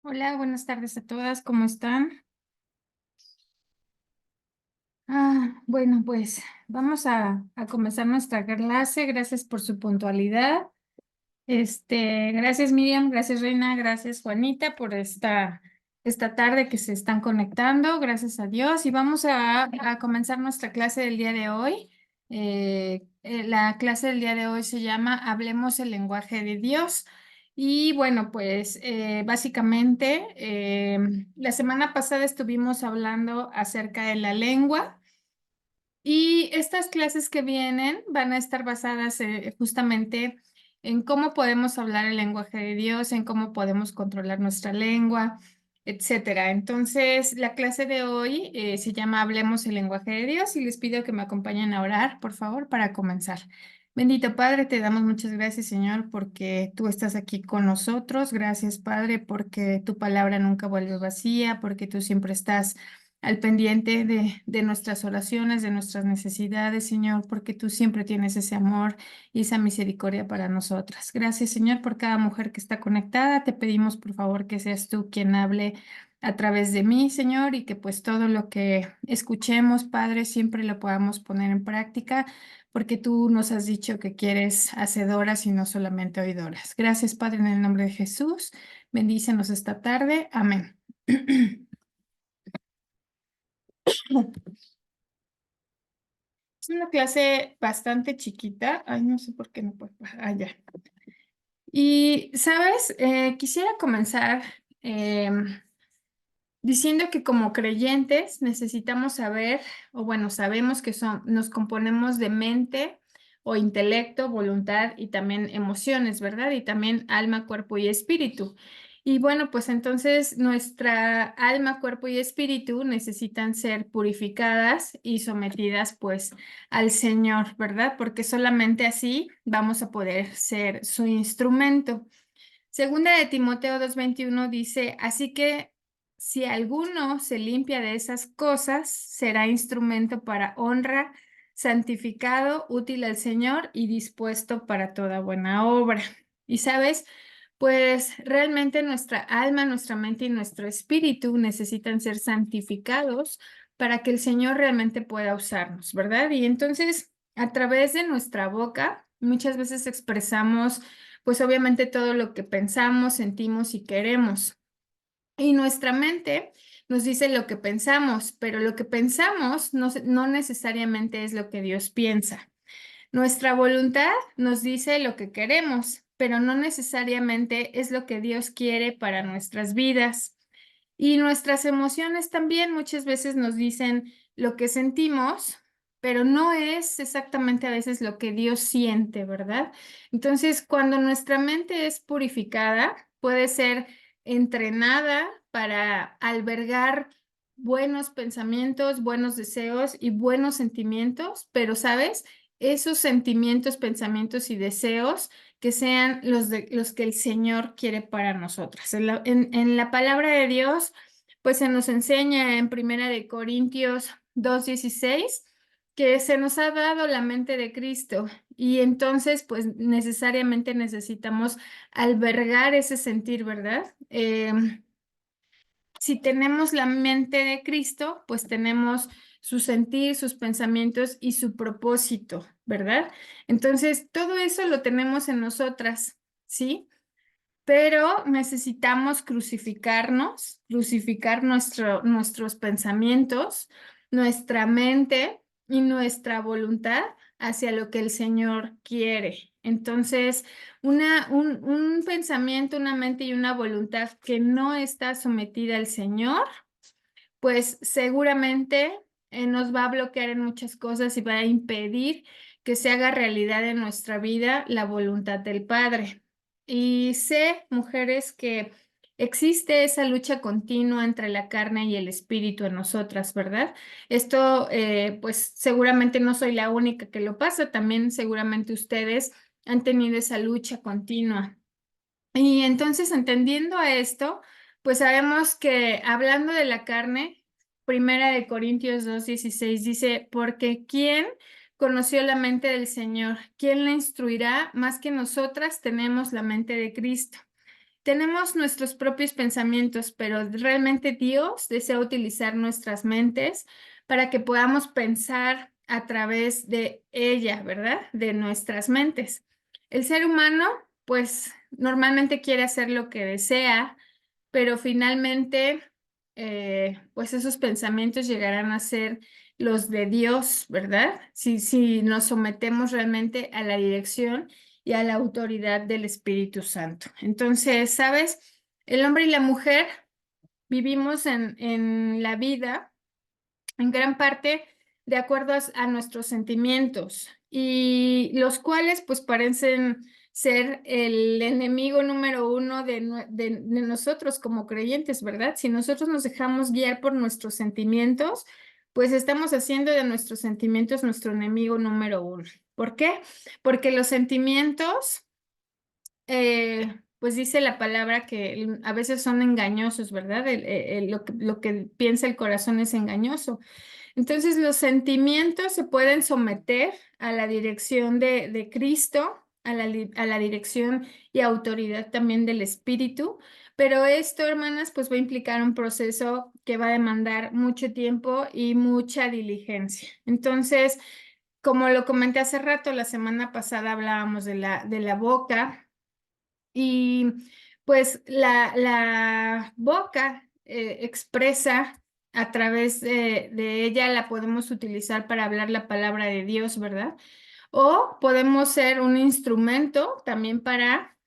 Hola, buenas tardes a todas, ¿cómo están? Bueno, pues vamos a comenzar nuestra clase. Gracias por su puntualidad. Gracias Miriam, gracias Reina, gracias Juanita por esta tarde que se están conectando. Gracias a Dios. Y vamos a comenzar nuestra clase del día de hoy. La clase del día de hoy se llama Hablemos el lenguaje de Dios. Y bueno, pues básicamente la semana pasada estuvimos hablando acerca de la lengua. Y estas clases que vienen van a estar basadas justamente en cómo podemos hablar el lenguaje de Dios, en cómo podemos controlar nuestra lengua, etcétera. Entonces, la clase de hoy se llama Hablemos el lenguaje de Dios y les pido que me acompañen a orar, por favor, para comenzar. Bendito Padre, te damos muchas gracias, Señor, porque tú estás aquí con nosotros. Gracias, Padre, porque tu palabra nunca vuelve vacía, porque tú siempre estás al pendiente de nuestras oraciones, de nuestras necesidades, Señor, porque tú siempre tienes ese amor y esa misericordia para nosotras. Gracias, Señor, por cada mujer que está conectada. Te pedimos, por favor, que seas tú quien hable a través de mí, Señor, y que pues todo lo que escuchemos, Padre, siempre lo podamos poner en práctica, porque tú nos has dicho que quieres hacedoras y no solamente oidoras. Gracias, Padre, en el nombre de Jesús. Bendícenos esta tarde. Amén. Es una clase bastante chiquita. Ay, no sé por qué no puedo. Ya. Y, ¿sabes? Quisiera comenzar diciendo que como creyentes necesitamos saber, o bueno, sabemos que nos componemos de mente o intelecto, voluntad y también emociones, ¿verdad? Y también alma, cuerpo y espíritu. Y bueno, pues entonces nuestra alma, cuerpo y espíritu necesitan ser purificadas y sometidas pues al Señor, ¿verdad? Porque solamente así vamos a poder ser su instrumento. Segunda de Timoteo 2:21 dice, así que si alguno se limpia de esas cosas, será instrumento para honra, santificado, útil al Señor y dispuesto para toda buena obra. Y sabes, pues realmente nuestra alma, nuestra mente y nuestro espíritu necesitan ser santificados para que el Señor realmente pueda usarnos, ¿verdad? Y entonces, a través de nuestra boca, muchas veces expresamos pues obviamente todo lo que pensamos, sentimos y queremos. Y nuestra mente nos dice lo que pensamos, pero lo que pensamos no necesariamente es lo que Dios piensa. Nuestra voluntad nos dice lo que queremos, pero no necesariamente es lo que Dios quiere para nuestras vidas. Y nuestras emociones también muchas veces nos dicen lo que sentimos, pero no es exactamente a veces lo que Dios siente, ¿verdad? Entonces, cuando nuestra mente es purificada, puede ser entrenada para albergar buenos pensamientos, buenos deseos y buenos sentimientos, pero, ¿sabes? Esos sentimientos, pensamientos y deseos que sean los que el Señor quiere para nosotras. En la palabra de Dios, pues se nos enseña en Primera de Corintios 2:16 que se nos ha dado la mente de Cristo y entonces pues necesariamente necesitamos albergar ese sentir, ¿verdad? Si tenemos la mente de Cristo, pues tenemos su sentir, sus pensamientos y su propósito, ¿verdad? Entonces, todo eso lo tenemos en nosotras, ¿sí? Pero necesitamos crucificarnos, crucificar nuestros pensamientos, nuestra mente y nuestra voluntad hacia lo que el Señor quiere. Entonces, un pensamiento, una mente y una voluntad que no está sometida al Señor, pues seguramente nos va a bloquear en muchas cosas y va a impedir que se haga realidad en nuestra vida la voluntad del Padre. Y sé, mujeres, que existe esa lucha continua entre la carne y el espíritu en nosotras, ¿verdad? Esto, pues seguramente no soy la única que lo pasa, también seguramente ustedes han tenido esa lucha continua. Y entonces, entendiendo esto, pues sabemos que hablando de la carne, Primera de Corintios 2:16 dice, porque ¿quién conoció la mente del Señor? ¿Quién le instruirá? Más que nosotras tenemos la mente de Cristo. tenemos nuestros propios pensamientos, pero realmente Dios desea utilizar nuestras mentes para que podamos pensar a través de ella, ¿verdad? De nuestras mentes. El ser humano, pues, normalmente quiere hacer lo que desea, pero finalmente, pues esos pensamientos llegarán a ser los de Dios, ¿verdad? Si nos sometemos realmente a la dirección y a la autoridad del Espíritu Santo. Entonces, ¿sabes? El hombre y la mujer vivimos en la vida en gran parte de acuerdo a nuestros sentimientos y los cuales pues parecen ser el enemigo número uno de nosotros como creyentes, ¿verdad? Si nosotros nos dejamos guiar por nuestros sentimientos, pues estamos haciendo de nuestros sentimientos nuestro enemigo número uno. ¿Por qué? Porque los sentimientos pues dice la palabra que a veces son engañosos, ¿verdad? Lo que piensa el corazón es engañoso. Entonces los sentimientos se pueden someter a la dirección de Cristo, a la dirección y autoridad también del Espíritu, pero esto, hermanas, pues va a implicar un proceso que va a demandar mucho tiempo y mucha diligencia. Entonces, como lo comenté hace rato, la semana pasada hablábamos de la boca. Y pues la boca expresa a través de ella, la podemos utilizar para hablar la palabra de Dios, ¿verdad? O podemos ser un instrumento también para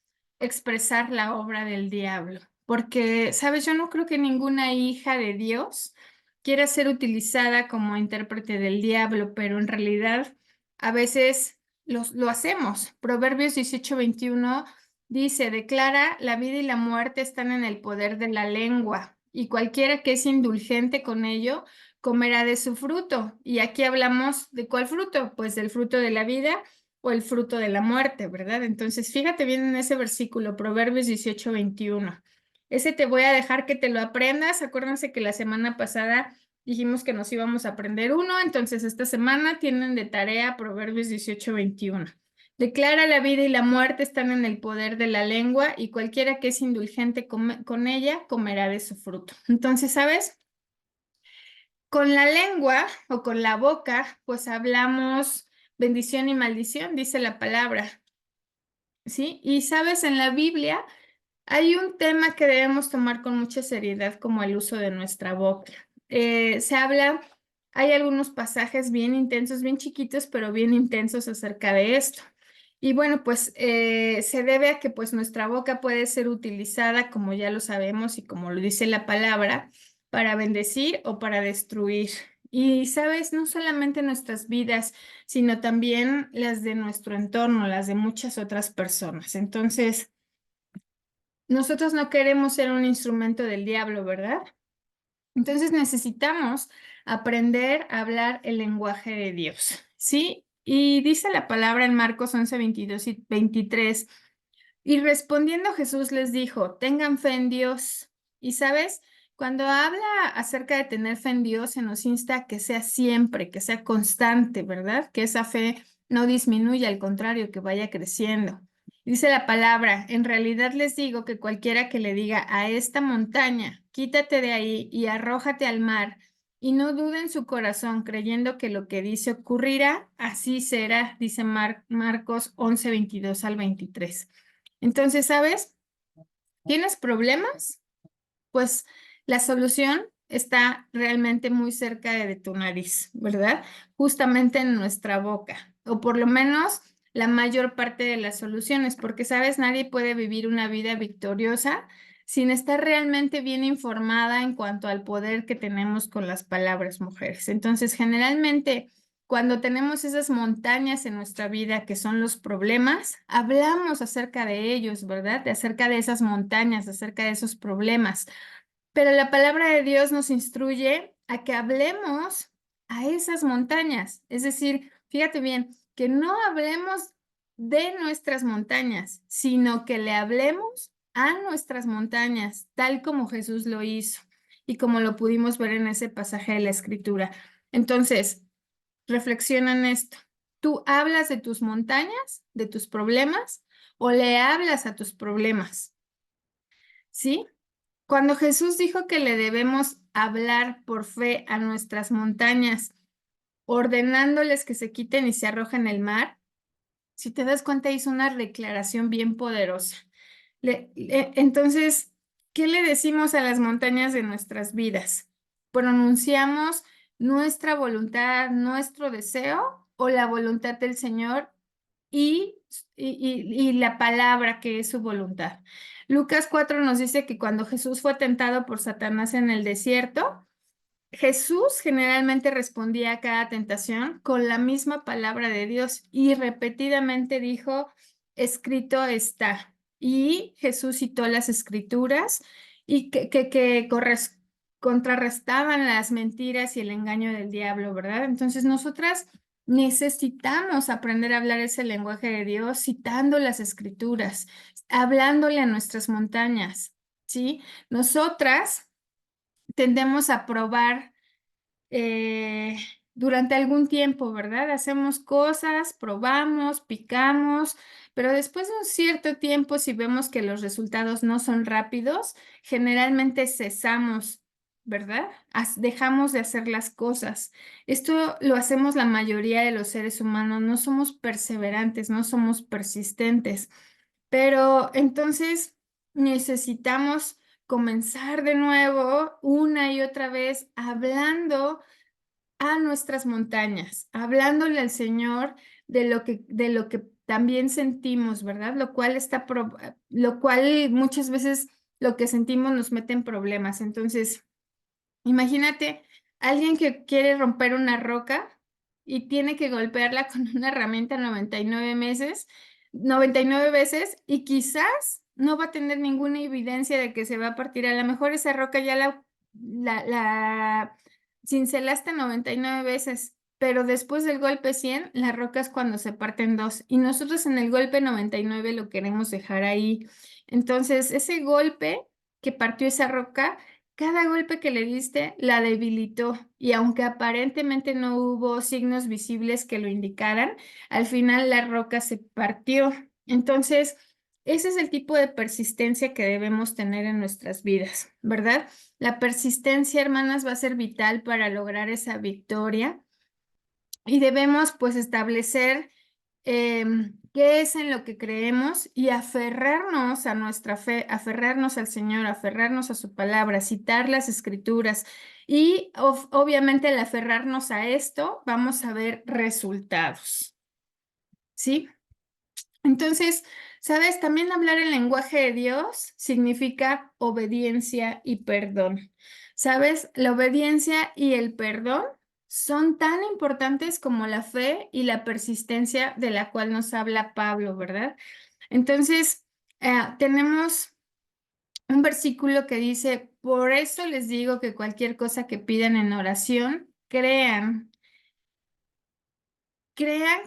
expresar la obra del diablo. Porque, sabes, yo no creo que ninguna hija de Dios quiera ser utilizada como intérprete del diablo, pero en realidad a veces lo hacemos. Proverbios 18:21 dice, declara, la vida y la muerte están en el poder de la lengua, y cualquiera que es indulgente con ello, comerá de su fruto. Y aquí hablamos de cuál fruto, pues del fruto de la vida o el fruto de la muerte, ¿verdad? Entonces, fíjate bien en ese versículo, Proverbios 18:21. Ese te voy a dejar que te lo aprendas. Acuérdense que la semana pasada dijimos que nos íbamos a aprender uno, entonces esta semana tienen de tarea Proverbios 18:21. Declara la vida y la muerte están en el poder de la lengua y cualquiera que es indulgente con ella comerá de su fruto. Entonces, ¿sabes? Con la lengua o con la boca, pues hablamos bendición y maldición, dice la palabra, ¿sí? Y sabes, en la Biblia hay un tema que debemos tomar con mucha seriedad como el uso de nuestra boca. Se habla, hay algunos pasajes bien intensos, bien chiquitos, pero bien intensos acerca de esto. Y bueno, pues se debe a que pues nuestra boca puede ser utilizada, como ya lo sabemos y como lo dice la palabra, para bendecir o para destruir. Y sabes, no solamente nuestras vidas, sino también las de nuestro entorno, las de muchas otras personas. Entonces, nosotros no queremos ser un instrumento del diablo, ¿verdad? Entonces necesitamos aprender a hablar el lenguaje de Dios, ¿sí? Y dice la palabra en Marcos 11:22 y 23. Y respondiendo Jesús les dijo, tengan fe en Dios. Y sabes, cuando habla acerca de tener fe en Dios, se nos insta a que sea siempre, que sea constante, ¿verdad? Que esa fe no disminuya, al contrario, que vaya creciendo. Dice la palabra, en realidad les digo que cualquiera que le diga a esta montaña, quítate de ahí y arrójate al mar, y no dude en su corazón creyendo que lo que dice ocurrirá, así será, dice Marcos 11:22 al 23. Entonces, ¿sabes? ¿Tienes problemas? Pues la solución está realmente muy cerca de tu nariz, ¿verdad? Justamente en nuestra boca, o por lo menos la mayor parte de las soluciones, porque, ¿sabes? Nadie puede vivir una vida victoriosa sin estar realmente bien informada en cuanto al poder que tenemos con las palabras, mujeres. Entonces, generalmente, cuando tenemos esas montañas en nuestra vida que son los problemas, hablamos acerca de ellos, ¿verdad? De acerca de esas montañas, acerca de esos problemas. Pero la palabra de Dios nos instruye a que hablemos a esas montañas. Es decir, fíjate bien, que no hablemos de nuestras montañas, sino que le hablemos a nuestras montañas, tal como Jesús lo hizo y como lo pudimos ver en ese pasaje de la Escritura. Entonces, reflexiona en esto. ¿Tú hablas de tus montañas, de tus problemas, o le hablas a tus problemas? ¿sí? Cuando Jesús dijo que le debemos hablar por fe a nuestras montañas, ordenándoles que se quiten y se arrojen el mar, si te das cuenta, hizo una declaración bien poderosa. Entonces, ¿qué le decimos a las montañas de nuestras vidas? ¿Pronunciamos nuestra voluntad, nuestro deseo o la voluntad del Señor y, y la palabra que es su voluntad? Lucas 4 nos dice que cuando Jesús fue tentado por Satanás en el desierto, Jesús generalmente respondía a cada tentación con la misma palabra de Dios y repetidamente dijo, escrito está. Y Jesús citó las escrituras y contrarrestaban las mentiras y el engaño del diablo, ¿verdad? Entonces nosotras necesitamos aprender a hablar ese lenguaje de Dios citando las escrituras, hablándole a nuestras montañas, ¿sí? Nosotras tendemos a probar eh, durante algún tiempo, ¿verdad? Hacemos cosas, probamos, picamos, pero después de un cierto tiempo, si vemos que los resultados no son rápidos, generalmente cesamos, ¿verdad? Dejamos de hacer las cosas. Esto lo hacemos la mayoría de los seres humanos, no somos perseverantes, no somos persistentes, pero entonces necesitamos comenzar de nuevo una y otra vez hablando a nuestras montañas, hablándole al Señor de lo que también sentimos, ¿verdad? Lo cual muchas veces lo que sentimos nos mete en problemas. Entonces, imagínate alguien que quiere romper una roca y tiene que golpearla con una herramienta 99 veces y quizás no va a tener ninguna evidencia de que se va a partir. A lo mejor esa roca ya la cincelaste 99 veces, pero después del golpe 100 la roca es cuando se parte en dos y nosotros en el golpe 99 lo queremos dejar ahí. Entonces, ese golpe que partió esa roca, cada golpe que le diste la debilitó y aunque aparentemente no hubo signos visibles que lo indicaran, al final la roca se partió. Entonces, ese es el tipo de persistencia que debemos tener en nuestras vidas, ¿verdad? La persistencia, hermanas, va a ser vital para lograr esa victoria y debemos pues establecer qué es en lo que creemos y aferrarnos a nuestra fe, aferrarnos al Señor, aferrarnos a su palabra, citar las escrituras y obviamente al aferrarnos a esto vamos a ver resultados, ¿sí? Entonces, ¿sabes? También hablar el lenguaje de Dios significa obediencia y perdón. ¿Sabes? La obediencia y el perdón son tan importantes como la fe y la persistencia de la cual nos habla Pablo, ¿verdad? Entonces, tenemos un versículo que dice, por eso les digo que cualquier cosa que pidan en oración, crean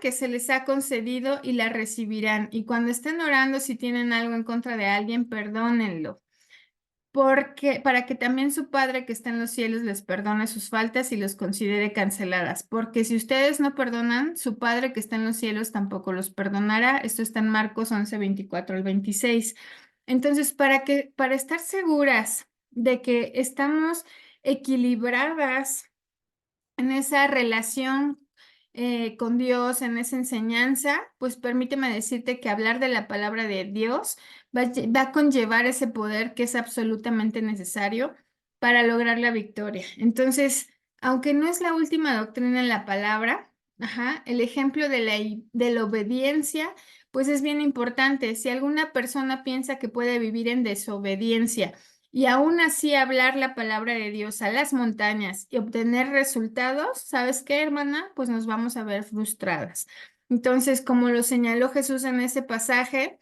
que se les ha concedido y la recibirán. Y cuando estén orando, si tienen algo en contra de alguien, perdónenlo. Porque, para que también su Padre que está en los cielos les perdone sus faltas y los considere canceladas. Porque si ustedes no perdonan, su Padre que está en los cielos tampoco los perdonará. Esto está en Marcos 11, 24 al 26. Entonces, para estar seguras de que estamos equilibradas en esa relación con Dios, en esa enseñanza, pues permíteme decirte que hablar de la palabra de Dios va a conllevar ese poder que es absolutamente necesario para lograr la victoria. Entonces, aunque no es la última doctrina en la palabra, ajá, el ejemplo de la obediencia, pues es bien importante. Si alguna persona piensa que puede vivir en desobediencia, y aún así hablar la palabra de Dios a las montañas y obtener resultados, ¿sabes qué, hermana? Pues nos vamos a ver frustradas. Entonces, como lo señaló Jesús en ese pasaje,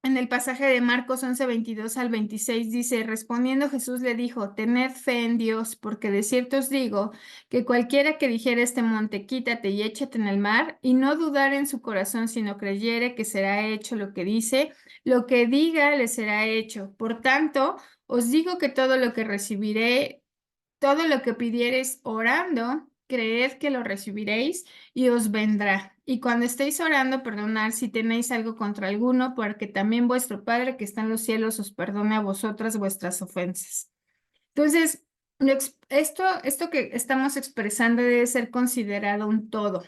en el pasaje de Marcos 11, 22 al 26 dice, respondiendo Jesús le dijo, tened fe en Dios, porque de cierto os digo que cualquiera que dijere este monte, quítate y échate en el mar, y no dudar en su corazón, sino creyere que será hecho lo que dice, lo que diga le será hecho. Por tanto, os digo que todo lo que recibiré, todo lo que pidiereis orando, creed que lo recibiréis y os vendrá. Y cuando estéis orando, perdonad si tenéis algo contra alguno, porque también vuestro Padre que está en los cielos os perdone a vosotras vuestras ofensas. Entonces, esto que estamos expresando debe ser considerado un todo.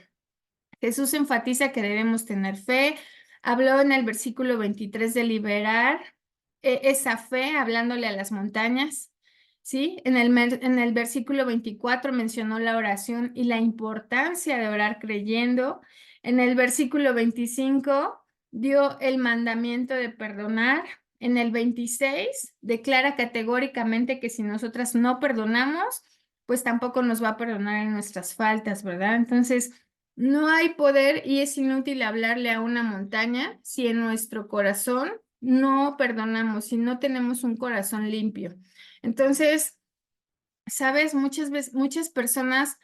Jesús enfatiza que debemos tener fe. Habló en el versículo 23 de liberar esa fe, hablándole a las montañas. ¿Sí? En el versículo 24 mencionó la oración y la importancia de orar creyendo. En el versículo 25 dio el mandamiento de perdonar. En el 26 declara categóricamente que si nosotras no perdonamos, pues tampoco nos va a perdonar en nuestras faltas, ¿verdad? Entonces, no hay poder y es inútil hablarle a una montaña si en nuestro corazón no perdonamos, si no tenemos un corazón limpio. Entonces, sabes, muchas veces, muchas personas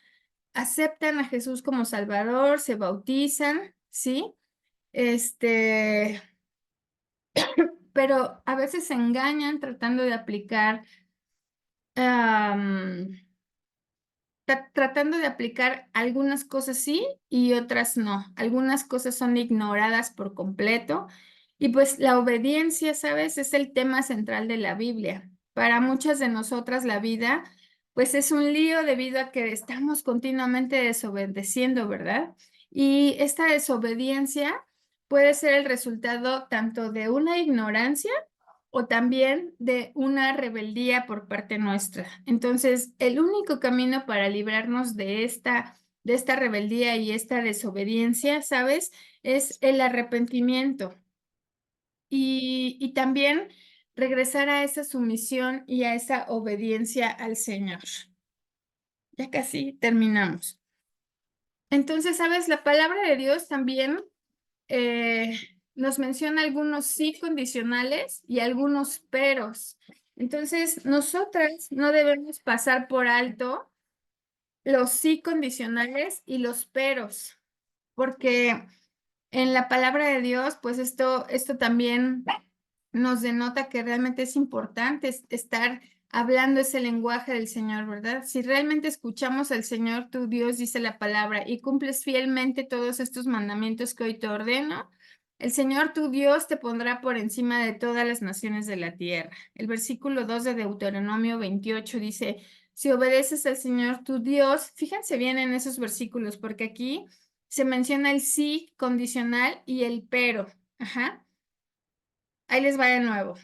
aceptan a Jesús como Salvador, se bautizan, ¿sí? Pero a veces se engañan tratando de aplicar tratando de aplicar algunas cosas sí y otras no. Algunas cosas son ignoradas por completo y pues la obediencia, ¿sabes? Es el tema central de la Biblia. Para muchas de nosotras la vida pues es un lío debido a que estamos continuamente desobedeciendo, ¿verdad? Y esta desobediencia puede ser el resultado tanto de una ignorancia o también de una rebeldía por parte nuestra. Entonces, el único camino para librarnos de esta rebeldía y esta desobediencia, ¿sabes? Es el arrepentimiento y también regresar a esa sumisión y a esa obediencia al Señor. Ya casi terminamos. Entonces, ¿sabes? La palabra de Dios también eh, nos menciona algunos sí condicionales y algunos peros. Entonces, nosotras no debemos pasar por alto los sí condicionales y los peros, porque en la palabra de Dios, pues esto también nos denota que realmente es importante estar hablando ese lenguaje del Señor, ¿verdad? Si realmente escuchamos al Señor, tu Dios, dice la palabra, y cumples fielmente todos estos mandamientos que hoy te ordeno, el Señor tu Dios te pondrá por encima de todas las naciones de la tierra. El versículo 2 de Deuteronomio 28 dice, si obedeces al Señor tu Dios, fíjense bien en esos versículos, porque aquí se menciona el sí condicional y el pero. Ajá. Ahí les va de nuevo.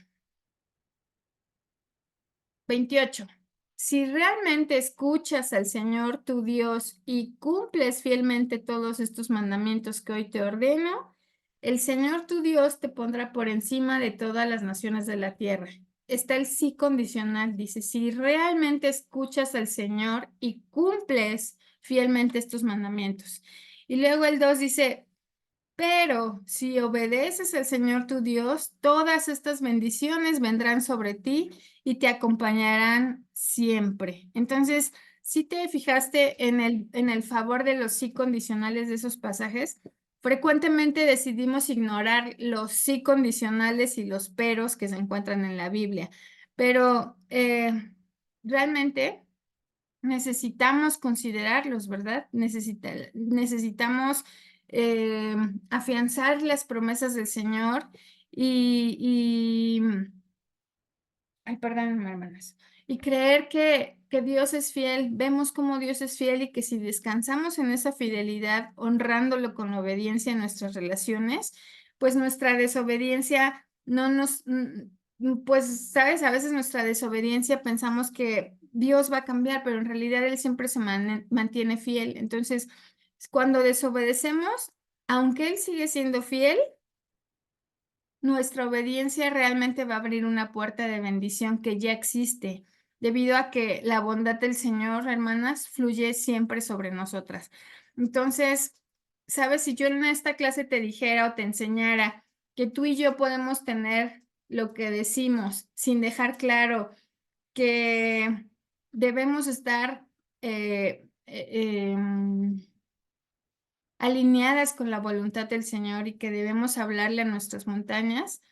28. Si realmente escuchas al Señor tu Dios y cumples fielmente todos estos mandamientos que hoy te ordeno, el Señor tu Dios te pondrá por encima de todas las naciones de la tierra. Está el sí condicional, dice, si realmente escuchas al Señor y cumples fielmente estos mandamientos. Y luego el 2 dice, pero si obedeces al Señor tu Dios, todas estas bendiciones vendrán sobre ti y te acompañarán siempre. Entonces, si te fijaste en el favor de los sí condicionales de esos pasajes, frecuentemente decidimos ignorar los sí condicionales y los peros que se encuentran en la Biblia, pero realmente necesitamos considerarlos, ¿verdad? Necesitamos eh, afianzar las promesas del Señor y, ay, perdónenme, hermanas, y creer que Dios es fiel. Vemos cómo Dios es fiel y que si descansamos en esa fidelidad, honrándolo con obediencia en nuestras relaciones, pues nuestra desobediencia no nos, pues, sabes, a veces nuestra desobediencia pensamos que Dios va a cambiar, pero en realidad Él siempre se mantiene fiel. Entonces, cuando desobedecemos, aunque Él sigue siendo fiel, nuestra obediencia realmente va a abrir una puerta de bendición que ya existe, debido a que la bondad del Señor, hermanas, fluye siempre sobre nosotras. Entonces, sabes, si yo en esta clase te dijera o te enseñara que tú y yo podemos tener lo que decimos sin dejar claro que debemos estar alineadas con la voluntad del Señor y que debemos hablarle a nuestras montañas,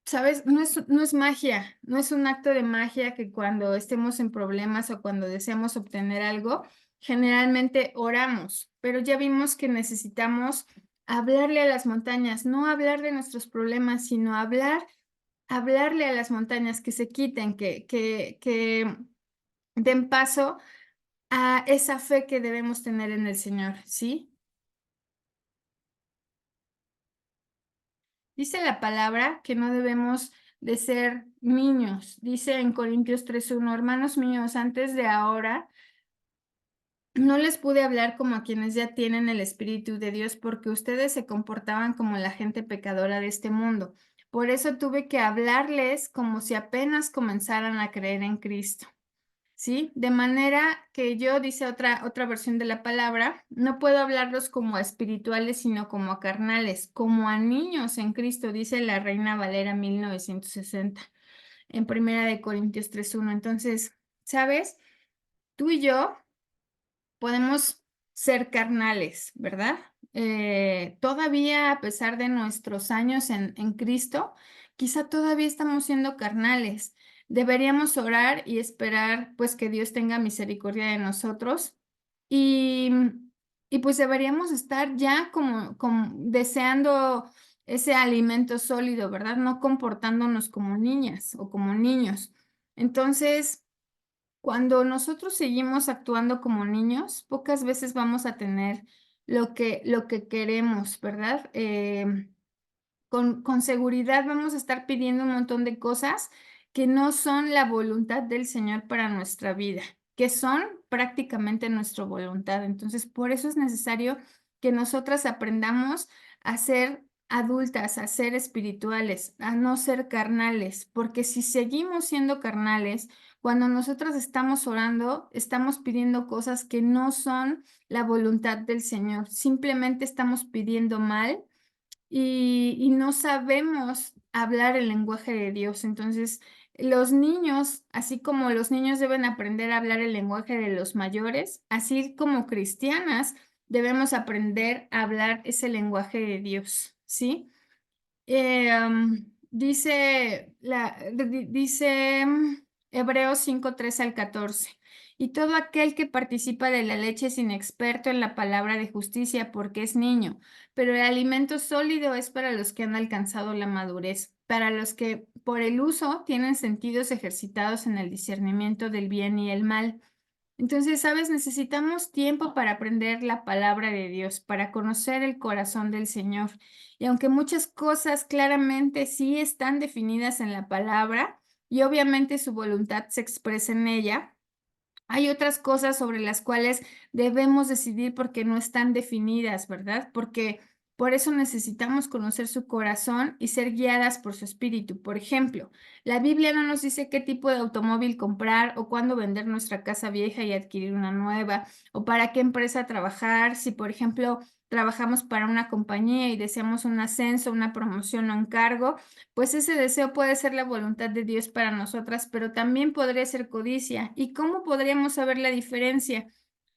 ¿sabes? No es magia, no es un acto de magia que cuando estemos en problemas o cuando deseamos obtener algo, generalmente oramos, pero ya vimos que necesitamos hablarle a las montañas, no hablar de nuestros problemas, sino hablarle a las montañas que se quiten, que den paso a esa fe que debemos tener en el Señor, ¿sí? Dice la palabra que no debemos de ser niños. Dice en Corintios 3:1, hermanos míos, antes de ahora no les pude hablar como a quienes ya tienen el Espíritu de Dios porque ustedes se comportaban como la gente pecadora de este mundo. Por eso tuve que hablarles como si apenas comenzaran a creer en Cristo. ¿Sí? De manera que yo, dice otra versión de la palabra, no puedo hablarlos como a espirituales, sino como a carnales, como a niños en Cristo, dice la Reina Valera 1960, en Primera de Corintios 3:1. Entonces, ¿sabes? Tú y yo podemos ser carnales, ¿verdad? Todavía, a pesar de nuestros años en Cristo, quizá todavía estamos siendo carnales. Deberíamos orar y esperar, pues, que Dios tenga misericordia de nosotros y, y pues deberíamos estar ya como deseando ese alimento sólido, ¿verdad? No comportándonos como niñas o como niños. Entonces, cuando nosotros seguimos actuando como niños, pocas veces vamos a tener lo que queremos, ¿verdad? Con seguridad vamos a estar pidiendo un montón de cosas que no son la voluntad del Señor para nuestra vida, que son prácticamente nuestra voluntad. Entonces, por eso es necesario que nosotras aprendamos a ser adultas, a ser espirituales, a no ser carnales, porque si seguimos siendo carnales, cuando nosotras estamos orando, estamos pidiendo cosas que no son la voluntad del Señor, simplemente estamos pidiendo mal y no sabemos hablar el lenguaje de Dios. Entonces, los niños, así como los niños deben aprender a hablar el lenguaje de los mayores, así como cristianas, debemos aprender a hablar ese lenguaje de Dios, ¿sí? Dice Hebreos 5:13 al 14. Y todo aquel que participa de la leche es inexperto en la palabra de justicia porque es niño, pero el alimento sólido es para los que han alcanzado la madurez, para los que por el uso tienen sentidos ejercitados en el discernimiento del bien y el mal. Entonces, ¿sabes? Necesitamos tiempo para aprender la palabra de Dios, para conocer el corazón del Señor. Y aunque muchas cosas claramente sí están definidas en la palabra y obviamente su voluntad se expresa en ella, hay otras cosas sobre las cuales debemos decidir porque no están definidas, ¿verdad? Porque por eso necesitamos conocer su corazón y ser guiadas por su espíritu. Por ejemplo, la Biblia no nos dice qué tipo de automóvil comprar o cuándo vender nuestra casa vieja y adquirir una nueva, o para qué empresa trabajar. Si, por ejemplo, trabajamos para una compañía y deseamos un ascenso, una promoción o un cargo, pues ese deseo puede ser la voluntad de Dios para nosotras, pero también podría ser codicia. ¿Y cómo podríamos saber la diferencia?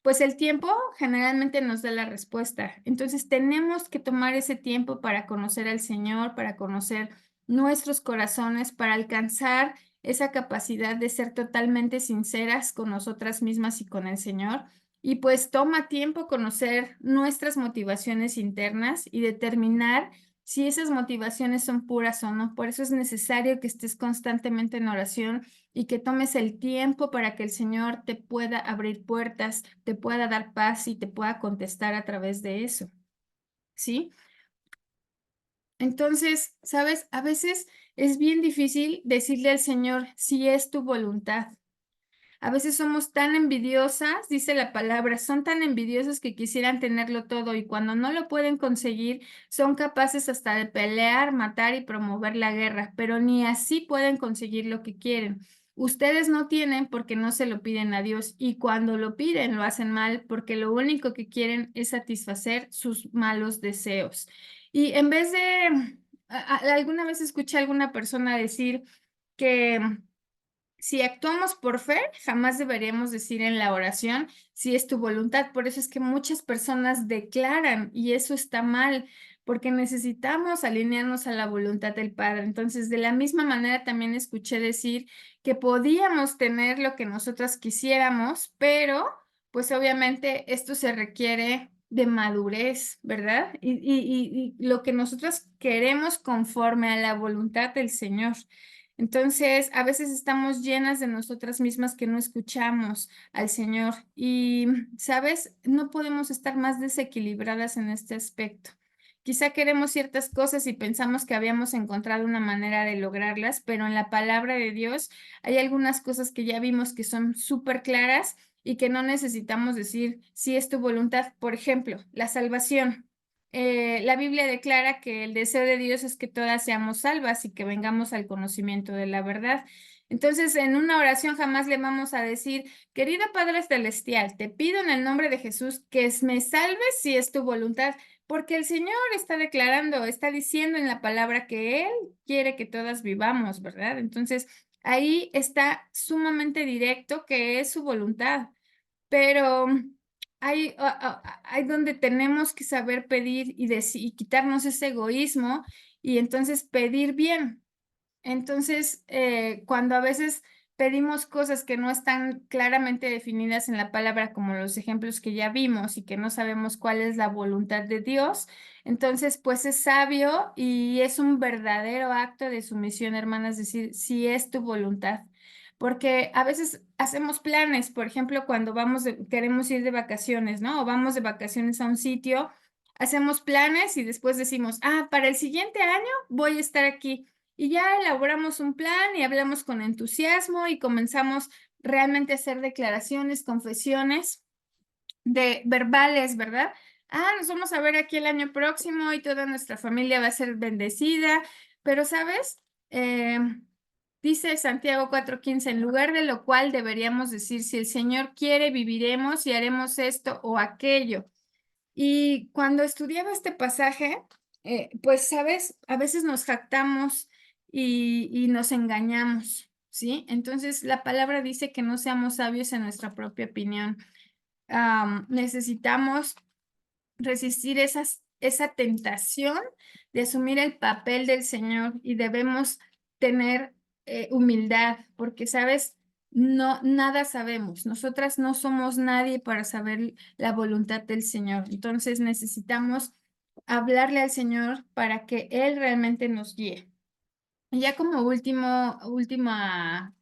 Pues el tiempo generalmente nos da la respuesta. Entonces tenemos que tomar ese tiempo para conocer al Señor, para conocer nuestros corazones, para alcanzar esa capacidad de ser totalmente sinceras con nosotras mismas y con el Señor. Y pues toma tiempo conocer nuestras motivaciones internas y determinar si esas motivaciones son puras o no. Por eso es necesario que estés constantemente en oración y que tomes el tiempo para que el Señor te pueda abrir puertas, te pueda dar paz y te pueda contestar a través de eso. ¿Sí? Entonces, ¿sabes? A veces es bien difícil decirle al Señor si es tu voluntad. A veces somos tan envidiosas, dice la palabra, son tan envidiosas que quisieran tenerlo todo y cuando no lo pueden conseguir, son capaces hasta de pelear, matar y promover la guerra, pero ni así pueden conseguir lo que quieren. Ustedes no tienen porque no se lo piden a Dios y cuando lo piden lo hacen mal porque lo único que quieren es satisfacer sus malos deseos. Y en vez de, alguna vez escuché a alguna persona decir que si actuamos por fe, jamás deberíamos decir en la oración si es tu voluntad. Por eso es que muchas personas declaran y eso está mal, porque necesitamos alinearnos a la voluntad del Padre. Entonces, de la misma manera también escuché decir que podíamos tener lo que nosotras quisiéramos, pero pues obviamente esto se requiere de madurez, ¿verdad? Y lo que nosotros queremos conforme a la voluntad del Señor. Entonces, a veces estamos llenas de nosotras mismas que no escuchamos al Señor y, ¿sabes? No podemos estar más desequilibradas en este aspecto. Quizá queremos ciertas cosas y pensamos que habíamos encontrado una manera de lograrlas, pero en la palabra de Dios hay algunas cosas que ya vimos que son súper claras y que no necesitamos decir si es tu voluntad. Por ejemplo, la salvación. La Biblia declara que el deseo de Dios es que todas seamos salvas y que vengamos al conocimiento de la verdad. Entonces, en una oración jamás le vamos a decir, querido Padre Celestial, te pido en el nombre de Jesús que me salves si es tu voluntad, porque el Señor está declarando, está diciendo en la palabra que Él quiere que todas vivamos, ¿verdad? Entonces, ahí está sumamente directo que es su voluntad, pero hay donde tenemos que saber pedir y quitarnos ese egoísmo y entonces pedir bien. Entonces, cuando a veces pedimos cosas que no están claramente definidas en la palabra, como los ejemplos que ya vimos y que no sabemos cuál es la voluntad de Dios, entonces pues es sabio y es un verdadero acto de sumisión, hermanas, decir, si es tu voluntad. Porque a veces hacemos planes, por ejemplo, cuando queremos ir de vacaciones, ¿no? O vamos de vacaciones a un sitio, hacemos planes y después decimos, para el siguiente año voy a estar aquí. Y ya elaboramos un plan y hablamos con entusiasmo y comenzamos realmente a hacer declaraciones, confesiones de verbales, ¿verdad? Nos vamos a ver aquí el año próximo y toda nuestra familia va a ser bendecida, pero ¿sabes? Eh, Dice Santiago 4:15, en lugar de lo cual deberíamos decir, si el Señor quiere, viviremos y haremos esto o aquello. Y cuando estudiaba este pasaje, pues, sabes, a veces nos jactamos y nos engañamos, ¿sí? Entonces, la palabra dice que no seamos sabios en nuestra propia opinión. Necesitamos resistir esa tentación de asumir el papel del Señor y debemos tener humildad, porque, ¿sabes? No, nada sabemos. Nosotras no somos nadie para saber la voluntad del Señor. Entonces necesitamos hablarle al Señor para que Él realmente nos guíe. Y ya como última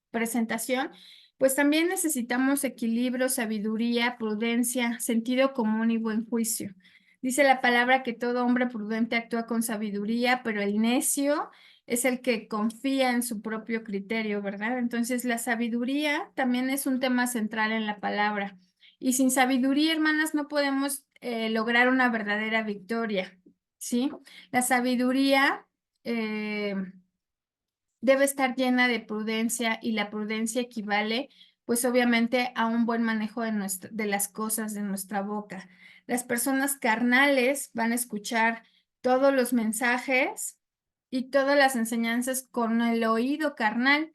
presentación, pues también necesitamos equilibrio, sabiduría, prudencia, sentido común y buen juicio. Dice la palabra que todo hombre prudente actúa con sabiduría, pero el necio es el que confía en su propio criterio, ¿verdad? Entonces la sabiduría también es un tema central en la palabra. Y sin sabiduría, hermanas, no podemos lograr una verdadera victoria, ¿sí? La sabiduría eh, debe estar llena de prudencia y la prudencia equivale pues obviamente a un buen manejo de las cosas de nuestra boca. Las personas carnales van a escuchar todos los mensajes y todas las enseñanzas con el oído carnal,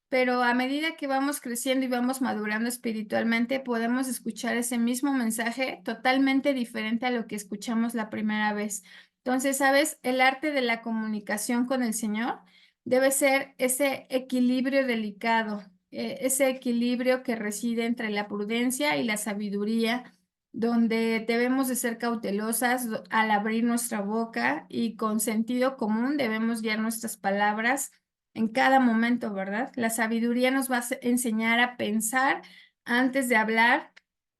pero a medida que vamos creciendo y vamos madurando espiritualmente, podemos escuchar ese mismo mensaje totalmente diferente a lo que escuchamos la primera vez. Entonces, ¿sabes? El arte de la comunicación con el Señor debe ser ese equilibrio delicado, ese equilibrio que reside entre la prudencia y la sabiduría, donde debemos de ser cautelosas al abrir nuestra boca y con sentido común debemos guiar nuestras palabras en cada momento, ¿verdad? La sabiduría nos va a enseñar a pensar antes de hablar,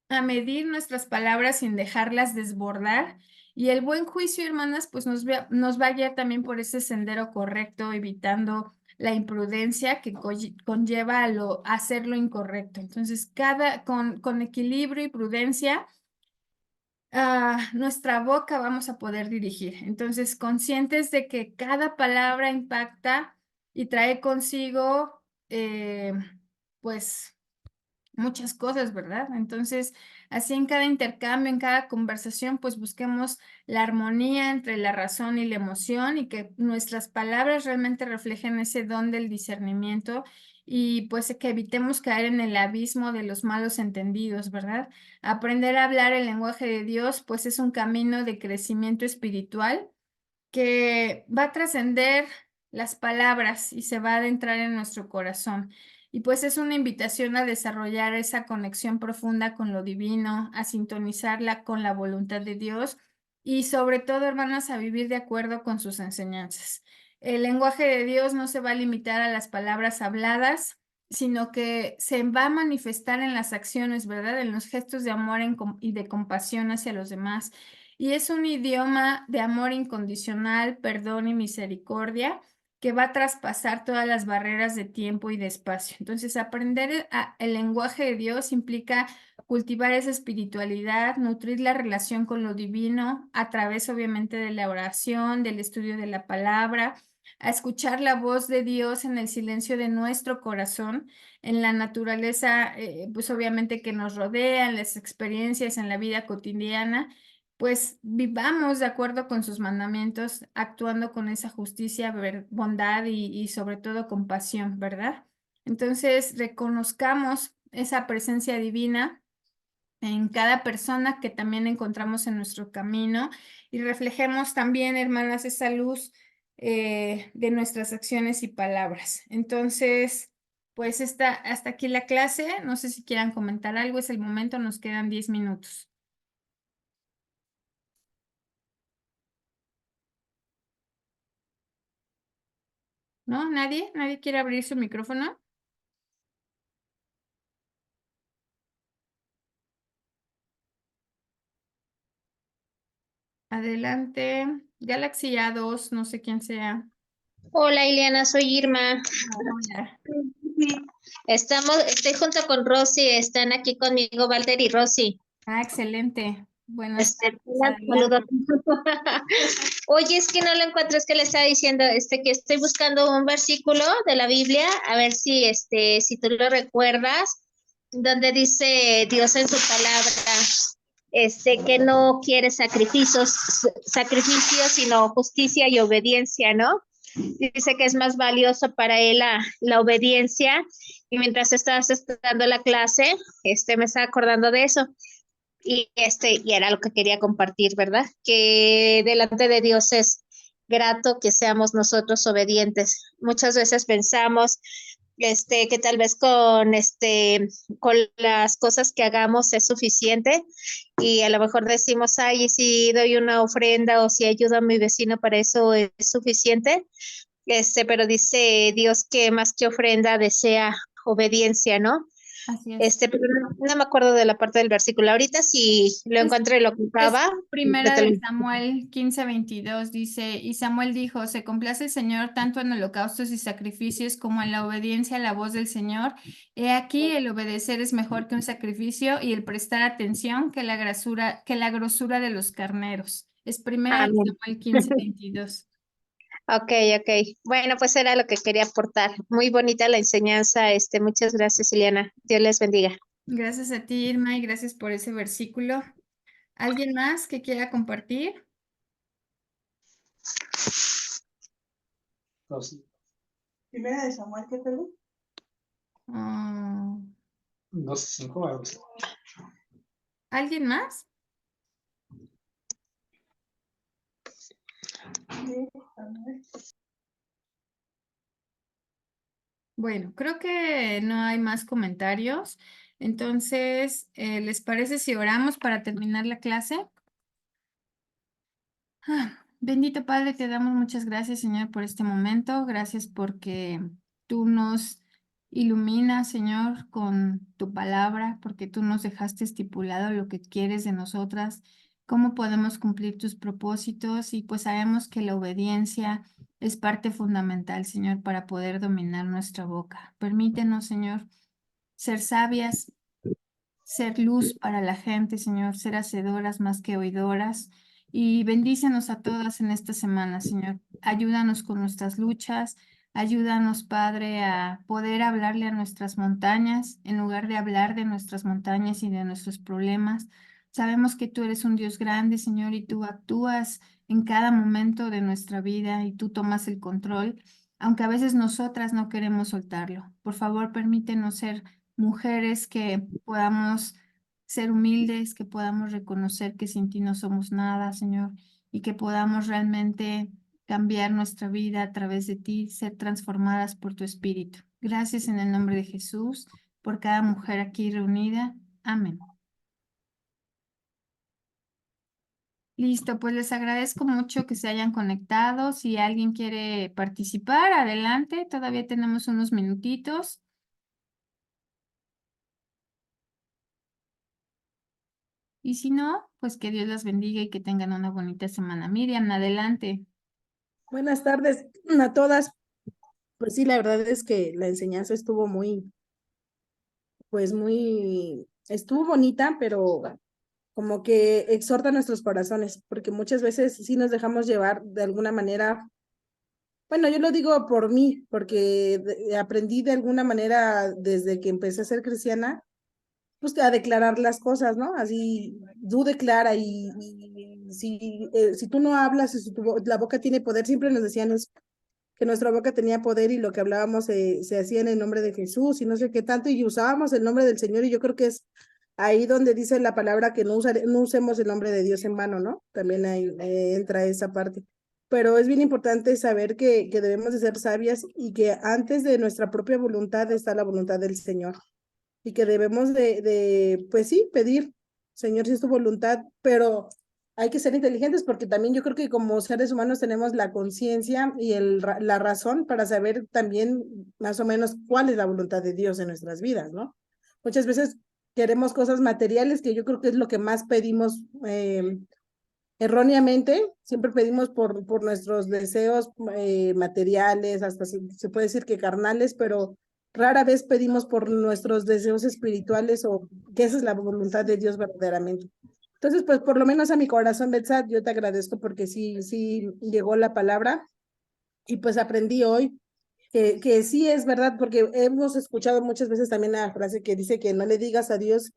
a medir nuestras palabras sin dejarlas desbordar. Y el buen juicio, hermanas, pues nos va a guiar también por ese sendero correcto, evitando la imprudencia que conlleva a hacer lo incorrecto. Entonces, con equilibrio y prudencia, nuestra boca vamos a poder dirigir. Entonces, conscientes de que cada palabra impacta y trae consigo, pues, muchas cosas, ¿verdad? Entonces, así en cada intercambio, en cada conversación, pues busquemos la armonía entre la razón y la emoción y que nuestras palabras realmente reflejen ese don del discernimiento y pues que evitemos caer en el abismo de los malos entendidos, ¿verdad? Aprender a hablar el lenguaje de Dios, pues es un camino de crecimiento espiritual que va a trascender las palabras y se va a adentrar en nuestro corazón. Y pues es una invitación a desarrollar esa conexión profunda con lo divino, a sintonizarla con la voluntad de Dios y sobre todo, hermanas, a vivir de acuerdo con sus enseñanzas. El lenguaje de Dios no se va a limitar a las palabras habladas, sino que se va a manifestar en las acciones, ¿verdad? En los gestos de amor y de compasión hacia los demás. Y es un idioma de amor incondicional, perdón y misericordia que va a traspasar todas las barreras de tiempo y de espacio. Entonces, aprender el lenguaje de Dios implica cultivar esa espiritualidad, nutrir la relación con lo divino a través, obviamente, de la oración, del estudio de la palabra, a escuchar la voz de Dios en el silencio de nuestro corazón, en la naturaleza, pues obviamente que nos rodea, en las experiencias, en la vida cotidiana, pues vivamos de acuerdo con sus mandamientos, actuando con esa justicia, bondad y sobre todo compasión, ¿verdad? Entonces, reconozcamos esa presencia divina en cada persona que también encontramos en nuestro camino y reflejemos también, hermanas, esa luz de nuestras acciones y palabras. Entonces, pues hasta aquí la clase. No sé si quieran comentar algo, es el momento, nos quedan 10 minutos. ¿No? ¿Nadie? ¿Nadie quiere abrir su micrófono? Adelante. Galaxy A2, no sé quién sea. Hola, Ileana, soy Irma. Hola. Estoy junto con Rosy, están aquí conmigo Walter y Rosy. Ah, excelente. Buenas tardes. Hola, saludos. Adelante. Oye, es que no lo encuentro, es que le estaba diciendo, que estoy buscando un versículo de la Biblia, a ver si, si tú lo recuerdas, donde dice Dios en su palabra, que no quiere sacrificios, sino justicia y obediencia, ¿no? Dice que es más valioso para él la obediencia, y mientras estabas dando la clase, me estaba acordando de eso. Y era lo que quería compartir, ¿verdad? Que delante de Dios es grato que seamos nosotros obedientes. Muchas veces pensamos que tal vez con las cosas que hagamos es suficiente, y a lo mejor decimos, ay, y si doy una ofrenda o si ayudo a mi vecino, para eso es suficiente. Pero dice Dios que más que ofrenda desea obediencia, ¿no? Así es. Pero no me acuerdo de la parte del versículo. Ahorita si lo Es, encuentro y lo es ocupaba, primera de Samuel 15:22, dice, y Samuel dijo, se complace el Señor tanto en holocaustos y sacrificios como en la obediencia a la voz del Señor. He aquí, el obedecer es mejor que un sacrificio y el prestar atención que la grosura de los carneros. Es primera de Amén. Samuel 15:22. Ok, ok. Bueno, pues era lo que quería aportar. Muy bonita la enseñanza. Muchas gracias, Ileana. Dios les bendiga. Gracias a ti, Irma, y gracias por ese versículo. ¿Alguien más que quiera compartir? No, sí. Primera de Samuel, ¿qué perdón? Ah, 12:5 algo así. ¿alguien más? De Samuel. Bueno, creo que no hay más comentarios. Entonces, ¿les parece si oramos para terminar la clase? Bendito Padre, te damos muchas gracias, Señor, por este momento. Gracias porque tú nos iluminas, Señor, con tu palabra, porque tú nos dejaste estipulado lo que quieres de nosotras, cómo podemos cumplir tus propósitos y pues sabemos que la obediencia es parte fundamental, Señor, para poder dominar nuestra boca. Permítenos, Señor, ser sabias, ser luz para la gente, Señor, ser hacedoras más que oidoras. Y bendícenos a todas en esta semana, Señor. Ayúdanos con nuestras luchas. Ayúdanos, Padre, a poder hablarle a nuestras montañas en lugar de hablar de nuestras montañas y de nuestros problemas. Sabemos que tú eres un Dios grande, Señor, y tú actúas en cada momento de nuestra vida y tú tomas el control, aunque a veces nosotras no queremos soltarlo. Por favor, permítenos ser mujeres que podamos ser humildes, que podamos reconocer que sin ti no somos nada, Señor, y que podamos realmente cambiar nuestra vida a través de ti, ser transformadas por tu Espíritu. Gracias en el nombre de Jesús, por cada mujer aquí reunida. Amén. Listo, pues les agradezco mucho que se hayan conectado. Si alguien quiere participar, adelante. Todavía tenemos unos minutitos. Y si no, pues que Dios las bendiga y que tengan una bonita semana. Miriam, adelante. Buenas tardes a todas. Pues sí, la verdad es que la enseñanza estuvo estuvo bonita, pero como que exhorta nuestros corazones, porque muchas veces sí nos dejamos llevar de alguna manera. Bueno, yo lo digo por mí, porque aprendí de alguna manera desde que empecé a ser cristiana, pues a declarar las cosas, ¿no? Así, tú declara y si tú no hablas, si la boca tiene poder, siempre nos decían eso, que nuestra boca tenía poder y lo que hablábamos se hacía en el nombre de Jesús y no sé qué tanto, y usábamos el nombre del Señor, y yo creo que es ahí donde dice la palabra que no usemos el nombre de Dios en vano, ¿no? También ahí entra esa parte. Pero es bien importante saber que debemos de ser sabias y que antes de nuestra propia voluntad está la voluntad del Señor y que debemos pues sí, pedir, Señor, si es tu voluntad, pero hay que ser inteligentes porque también yo creo que como seres humanos tenemos la conciencia y la razón para saber también más o menos cuál es la voluntad de Dios en nuestras vidas, ¿no? Muchas veces queremos cosas materiales, que yo creo que es lo que más pedimos erróneamente, siempre pedimos por nuestros deseos materiales, hasta se puede decir que carnales, pero rara vez pedimos por nuestros deseos espirituales o que esa es la voluntad de Dios verdaderamente. Entonces, pues por lo menos a mi corazón, Betsat, yo te agradezco porque sí llegó la palabra y pues aprendí hoy que sí es verdad, porque hemos escuchado muchas veces también la frase que dice que no le digas a Dios,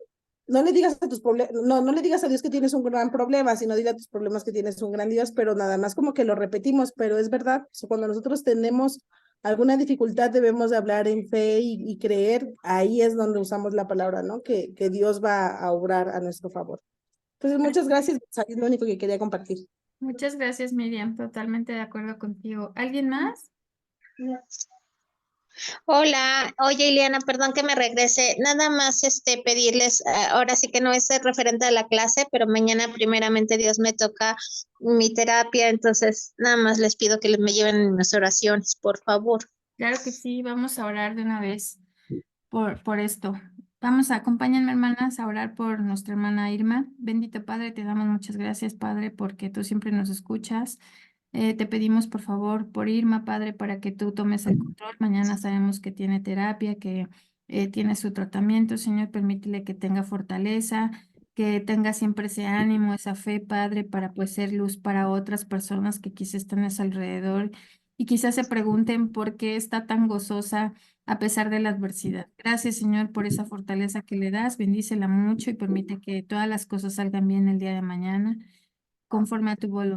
no le digas a tus problemas, no le digas a Dios que tienes un gran problema, sino dile a tus problemas que tienes un gran Dios, pero nada más como que lo repetimos, pero es verdad, cuando nosotros tenemos alguna dificultad debemos de hablar en fe y creer, ahí es donde usamos la palabra, ¿no? Que Dios va a obrar a nuestro favor. Entonces, muchas gracias, es lo único que quería compartir. Muchas gracias, Miriam. Totalmente de acuerdo contigo. ¿Alguien más? Hola, oye Ileana, perdón que me regrese. Nada más pedirles, ahora sí que no es referente a la clase, pero mañana primeramente Dios me toca mi terapia, entonces nada más les pido que me lleven en mis oraciones, por favor. Claro que sí, vamos a orar de una vez por esto. Vamos a acompañarme, hermanas, a orar por nuestra hermana Irma. Bendito Padre, te damos muchas gracias, Padre, porque tú siempre nos escuchas. Te pedimos, por favor, por Irma, Padre, para que tú tomes el control. Mañana sabemos que tiene terapia, que tiene su tratamiento. Señor, permítele que tenga fortaleza, que tenga siempre ese ánimo, esa fe, Padre, para pues ser luz para otras personas que quizás están a su alrededor y quizás se pregunten por qué está tan gozosa a pesar de la adversidad. Gracias, Señor, por esa fortaleza que le das. Bendícela mucho y permite que todas las cosas salgan bien el día de mañana, conforme a tu voluntad.